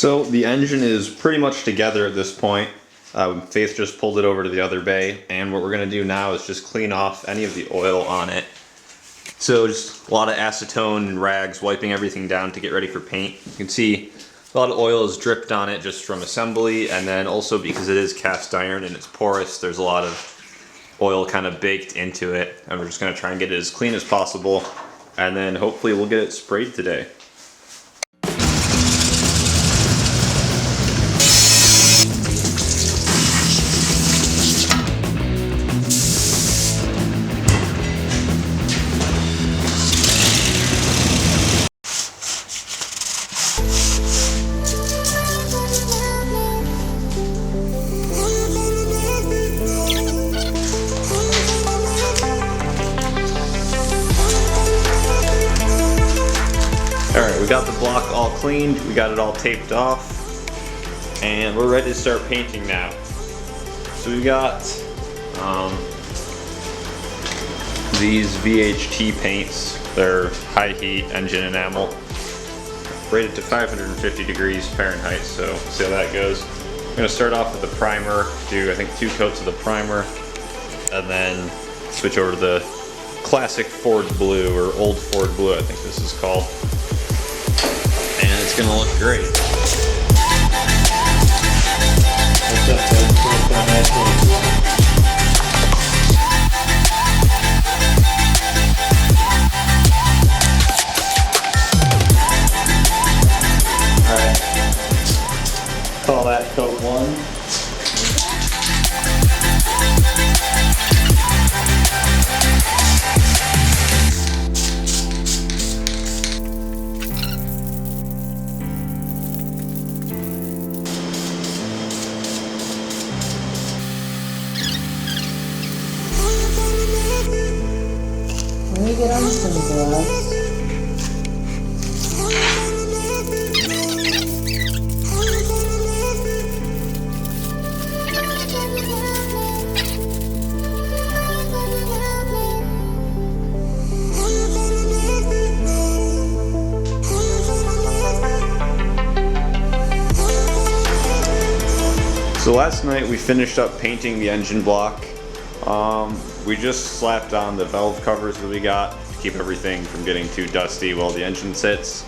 So the engine is pretty much together at this point. Faith just pulled it over to the other bay, and what we're going to do now is just clean off any of the oil on it. So just a lot of acetone and rags, wiping everything down to get ready for paint. You can see a lot of oil is dripped on it just from assembly, and then also because it is cast iron and it's porous, there's a lot of oil kind of baked into it, and we're just going to try and get it as clean as possible, and then hopefully we'll get it sprayed today. Alright, we got the block all cleaned, we got it all taped off, and we're ready to start painting now. So we got these VHT paints. They're high heat engine enamel, rated to 550 degrees Fahrenheit, so see how that goes. I'm going to start off with the primer, do I think 2 coats of the primer, and then switch over to the classic Ford Blue, or Old Ford Blue I think this is called. And it's gonna look great. Alright. Call that coat 1. Let me get on some gloves. So last night we finished up painting the engine block. We just slapped on the valve covers that we got to keep everything from getting too dusty while the engine sits.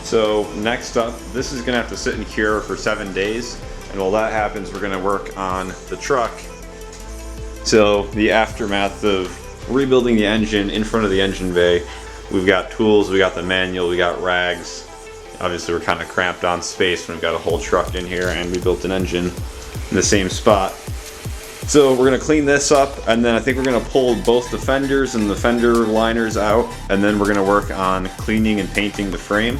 So next up, this is gonna have to sit and cure for 7 days, and while that happens, we're gonna work on the truck. So the aftermath of rebuilding the engine in front of the engine bay, we've got tools, we got the manual, we got rags. Obviously we're kind of cramped on space when we've got a whole truck in here, and we built an engine in the same spot. So we're gonna clean this up, and then I think we're gonna pull both the fenders and the fender liners out, and then we're gonna work on cleaning and painting the frame.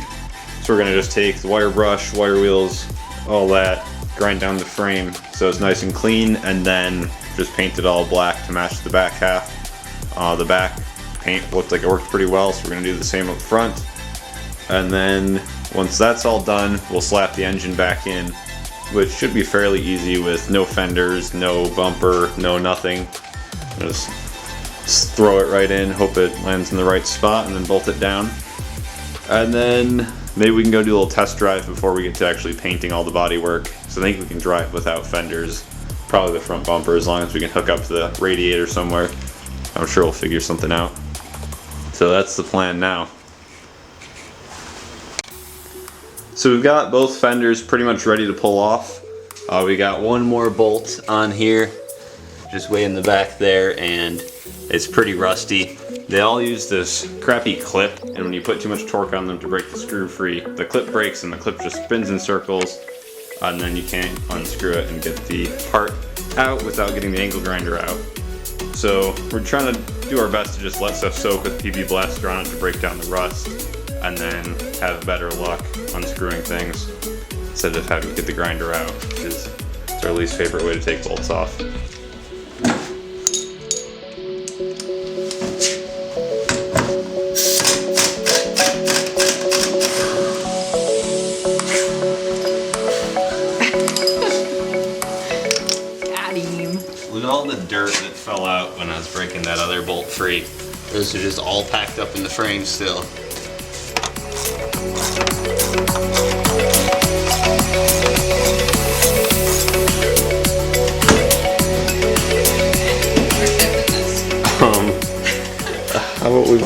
So we're gonna just take the wire brush, wire wheels, all that, grind down the frame so it's nice and clean, and then just paint it all black to match the back half. The back paint looked like it worked pretty well, so we're gonna do the same up front. And then once that's all done, we'll slap the engine back in, which should be fairly easy with no fenders, no bumper, no nothing. Just throw it right in, hope it lands in the right spot, and then bolt it down. And then maybe we can go do a little test drive before we get to actually painting all the bodywork. So I think we can drive without fenders, probably the front bumper, as long as we can hook up to the radiator somewhere. I'm sure we'll figure something out. So that's the plan now. So we've got both fenders pretty much ready to pull off. We got one more bolt on here, just way in the back there, and it's pretty rusty. They all use this crappy clip, and when you put too much torque on them to break the screw free, the clip breaks and the clip just spins in circles, and then you can't unscrew it and get the part out without getting the angle grinder out. So we're trying to do our best to just let stuff soak with PB Blaster on it to break down the rust, and then have better luck unscrewing things instead of having to get the grinder out, which is our least favorite way to take bolts off. Got him. Look at all the dirt that fell out when I was breaking that other bolt free. Those are just all packed up in the frame still.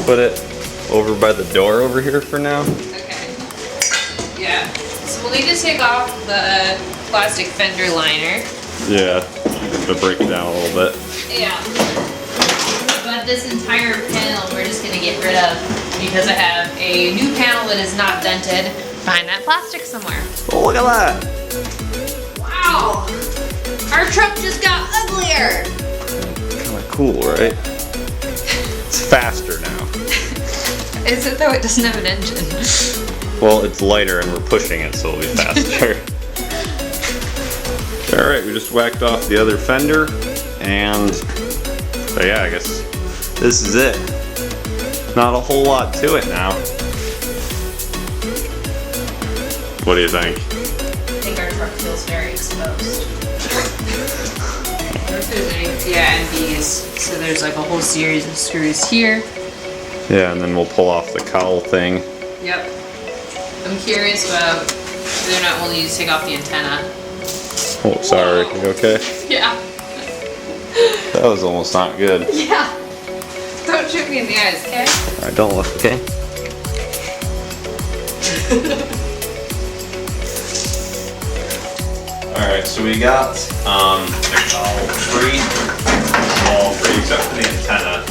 put it over by the door over here for now. Okay. Yeah. So we'll need to take off the plastic fender liner. Yeah, to break it down a little bit. Yeah. But this entire panel we're just gonna get rid of because I have a new panel that is not dented. Find that plastic somewhere. Oh, look at that! Wow! Our truck just got uglier! Kind of cool, right? It's faster now. Is it though? It doesn't have an engine. Well, it's lighter and we're pushing it, so it'll be faster. Alright, we just whacked off the other fender, and so yeah, I guess this is it. Not a whole lot to it now. What do you think? I think our truck feels very exposed. Yeah, and these. So there's like a whole series of screws here. Yeah, and then we'll pull off the cowl thing. Yep. I'm curious about whether or not we'll need to take off the antenna. Oh, sorry. You okay? Yeah. That was almost not good. Yeah. Don't shoot me in the eyes, okay? Alright, don't look, okay? Alright, so we got all three except for the antenna.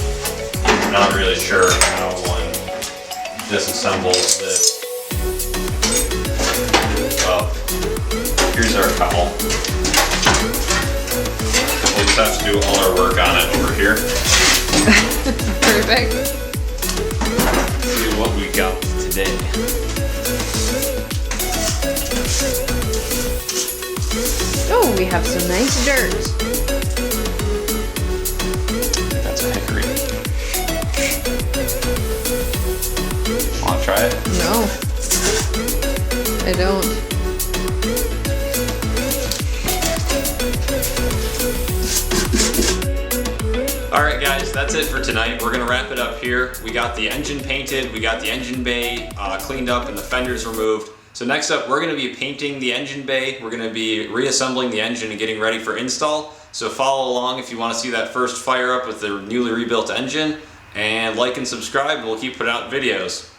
I'm not really sure how one disassembles this. Well, here's our cowl. We'll just have to do all our work on it over here. Perfect. See what we got today. Oh, we have some nice dirt. That's a hickory. Wanna try it? No. I don't. Alright guys, that's it for tonight. We're gonna wrap it up here. We got the engine painted, we got the engine bay cleaned up and the fenders removed. So next up, we're gonna be painting the engine bay. We're gonna be reassembling the engine and getting ready for install. So follow along if you wanna see that first fire up with the newly rebuilt engine. And like and subscribe, and we'll keep putting out videos.